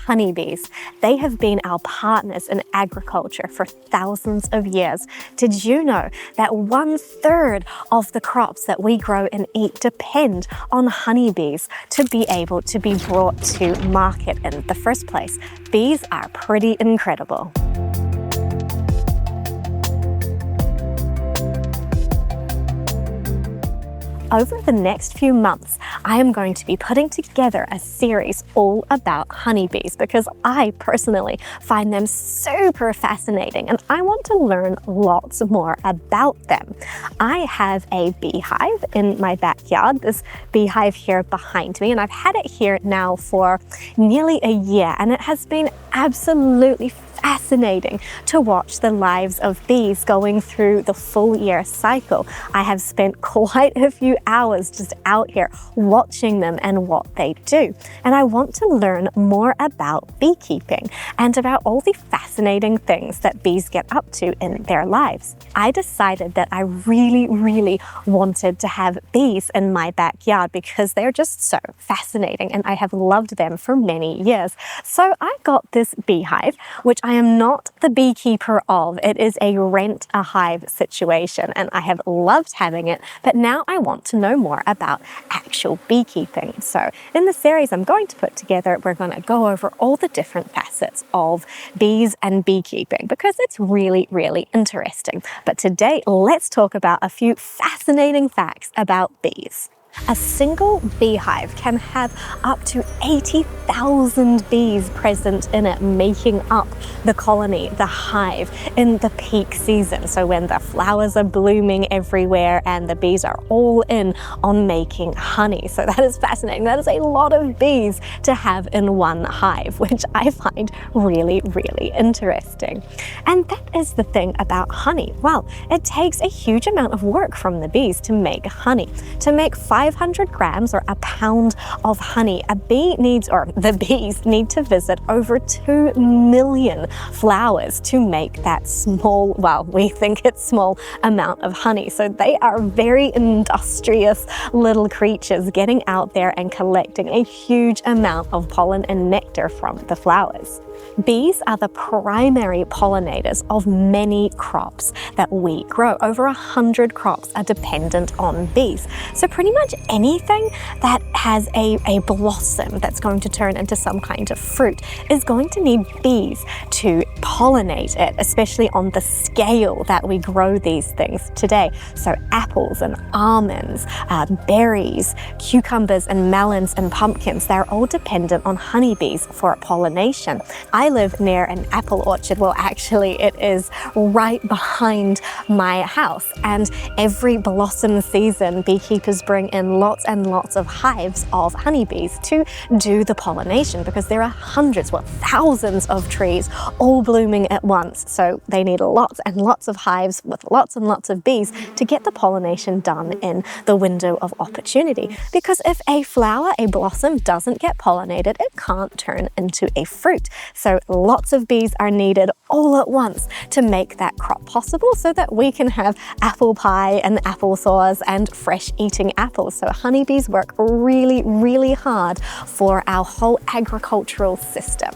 honeybees. They have been our partners in agriculture for thousands of years. Did you know that 1/3 of the crops that we grow and eat depend on honeybees to be able to be brought to market in the first place? Bees are pretty incredible. Over the next few months, I am going to be putting together a series all about honeybees because I personally find them super fascinating and I want to learn lots more about them. I have a beehive in my backyard, this beehive here behind me, and I've had it here now for nearly a year, and it has been absolutely fascinating to watch the lives of bees going through the full year cycle. I have spent quite a few hours just out here watching them and what they do. And I want to learn more about beekeeping and about all the fascinating things that bees get up to in their lives. I decided that I really wanted to have bees in my backyard because they're just so fascinating and I have loved them for many years. So I got this beehive, which I am not the beekeeper of. It is a rent-a-hive situation and I have loved having it, but now I want to know more about actual beekeeping. So in the series I'm going to put together, we're going to go over all the different facets of bees and beekeeping because it's really interesting. But today, let's talk about a few fascinating facts about bees. A single beehive can have up to 80,000 bees present in it, making up the colony, the hive, in the peak season. So when the flowers are blooming everywhere and the bees are all in on making honey. So that is fascinating. That is a lot of bees to have in one hive, which I find really interesting. And that is the thing about honey. Well, it takes a huge amount of work from the bees to make honey. To make 500 grams or a pound of honey, the bees need to visit over 2 million flowers to make that small, well, we think it's small amount of honey. So they are very industrious little creatures getting out there and collecting a huge amount of pollen and nectar from the flowers. Bees are the primary pollinators of many crops that we grow. Over 100 crops are dependent on bees. So pretty much anything that has a blossom that's going to turn into some kind of fruit is going to need bees to pollinate it, especially on the scale that we grow these things today. So apples and almonds, berries, cucumbers and melons and pumpkins, they're all dependent on honeybees for pollination. I live near an apple orchard. Well, actually, it is right behind my house. And every blossom season, beekeepers bring in lots and lots of hives of honeybees to do the pollination because there are hundreds, well, thousands of trees all blooming at once. So they need lots and lots of hives with lots and lots of bees to get the pollination done in the window of opportunity. Because if a flower, a blossom, doesn't get pollinated, it can't turn into a fruit. So lots of bees are needed all at once to make that crop possible so that we can have apple pie and applesauce and fresh eating apples. So honeybees work really hard for our whole agricultural system.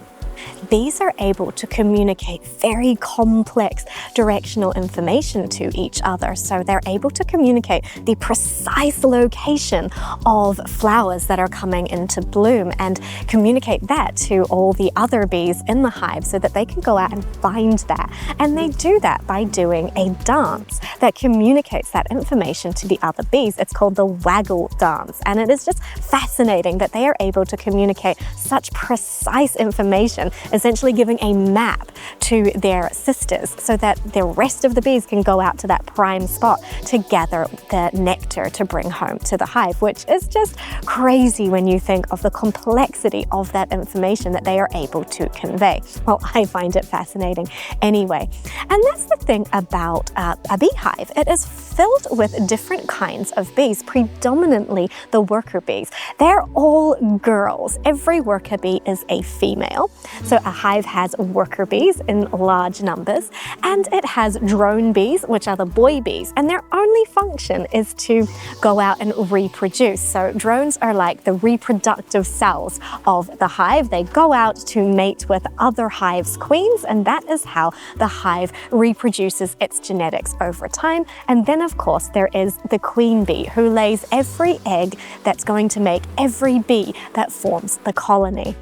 Bees are able to communicate very complex directional information to each other. So they're able to communicate the precise location of flowers that are coming into bloom and communicate that to all the other bees in the hive so that they can go out and find that. And they do that by doing a dance that communicates that information to the other bees. It's called the Waggle dance. And it is just fascinating that they are able to communicate such precise information, essentially giving a map to their sisters so that the rest of the bees can go out to that prime spot to gather the nectar to bring home to the hive, which is just crazy when you think of the complexity of that information that they are able to convey. Well, I find it fascinating anyway. And that's the thing about a beehive. It is filled with different kinds of bees, predominantly the worker bees. They're all girls. Every worker bee is a female. So a hive has worker bees in large numbers, and it has drone bees, which are the boy bees, and their only function is to go out and reproduce. So drones are like the reproductive cells of the hive. They go out to mate with other hives' queens, and that is how the hive reproduces its genetics over time. And then of course there is the queen bee, who lays every egg that's going to make every bee that forms the colony,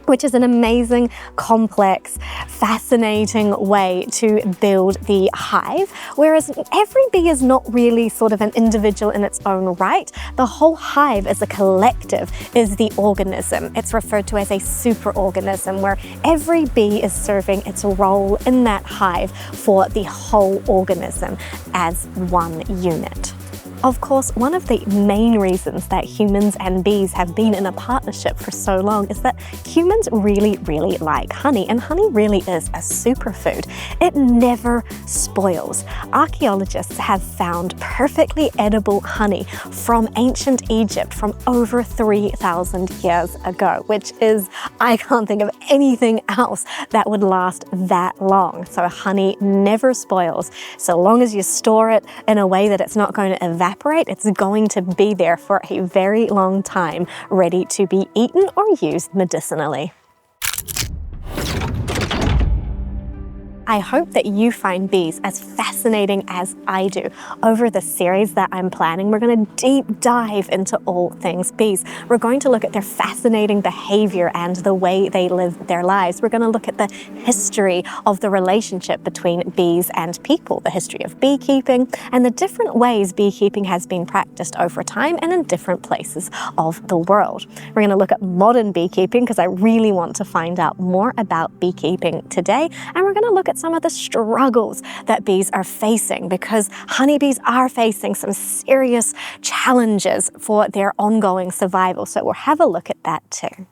which is an amazing, complex, fascinating way to build the hive. Whereas every bee is not really sort of an individual in its own right. The whole hive as a collective is the organism. It's referred to as a superorganism, where every bee is serving its role in that hive for the whole organism as one unit. Of course, one of the main reasons that humans and bees have been in a partnership for so long is that humans really like honey, and honey really is a superfood. It never spoils. Archaeologists have found perfectly edible honey from ancient Egypt from over 3,000 years ago, which is, I can't think of anything else that would last that long. So honey never spoils. So long as you store it in a way that it's not going to evaporate, it's going to be there for a very long time, ready to be eaten or used medicinally. I hope that you find bees as fascinating as I do. Over the series that I'm planning, we're going to deep dive into all things bees. We're going to look at their fascinating behavior and the way they live their lives. We're going to look at the history of the relationship between bees and people, the history of beekeeping, and the different ways beekeeping has been practiced over time and in different places of the world. We're going to look at modern beekeeping because I really want to find out more about beekeeping today, and we're going to look at some of the struggles that bees are facing, because honeybees are facing some serious challenges for their ongoing survival. So we'll have a look at that too.